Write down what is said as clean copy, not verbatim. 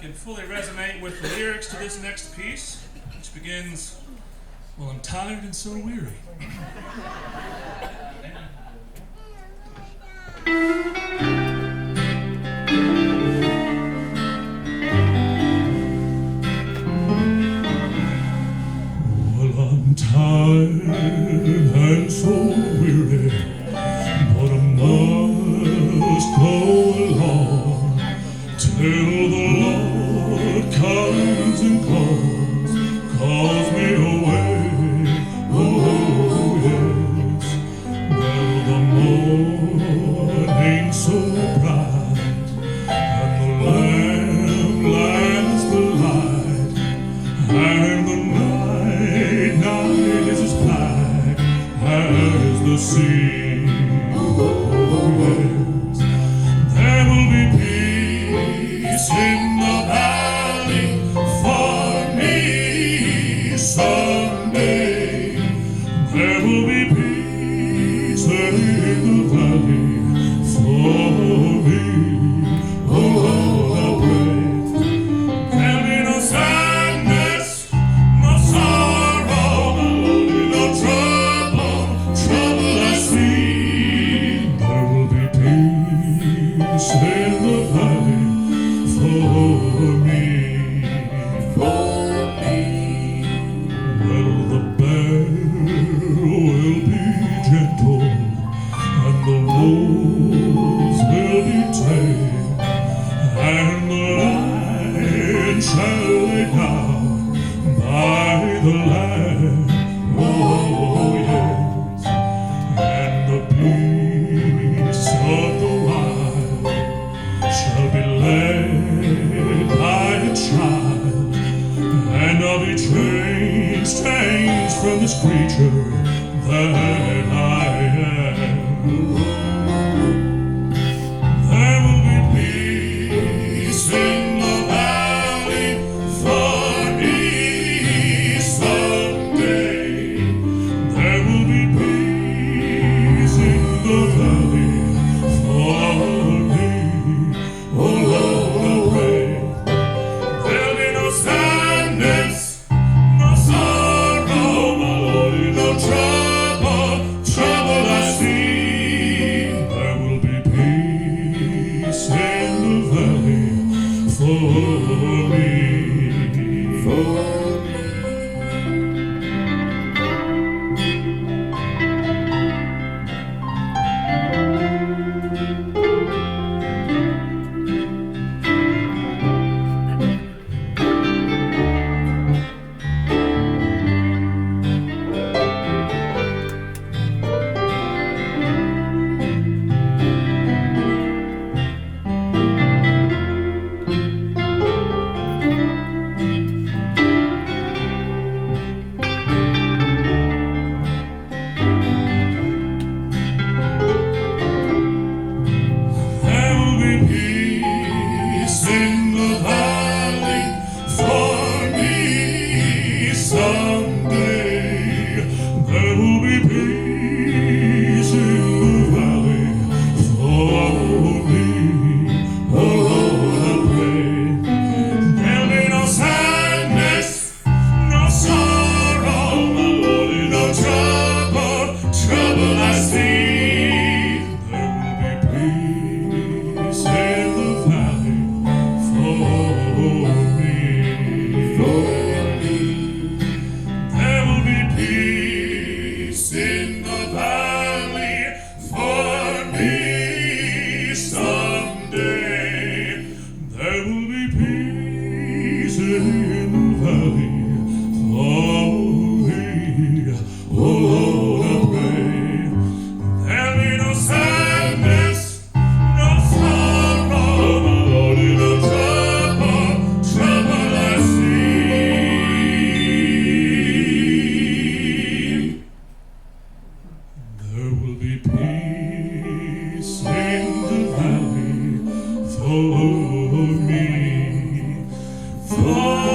can fully resonate with the lyrics to this next piece, which begins, "Well, I'm tired and so weary." Well, I'm tired and so weary, but I must go along till the Lord comes and calls me away. Oh yes, well the morning's so bright, and the lamb lights the light, and the night is as black as the sea. Oh yes, there will be peace in the valley for me someday. There will be peace in the valley for me. Oh Lord, I pray there'll be no sadness, no sorrow, no trouble I see. There will be peace in the valley for me. Well, the bear will be gentle, and the wolves will be tame, and the lion shall lay down by the lamb. Oh yes, and the beasts of the wild shall be led by a child, and I'll be changed from this creature that I am. There will be peace in the valley for me someday. There will be peace in the valley for me. Oh Lord, I pray there'll be no sadness, no sorrow, my Lord, no trouble I see. There will be peace in the valley for me.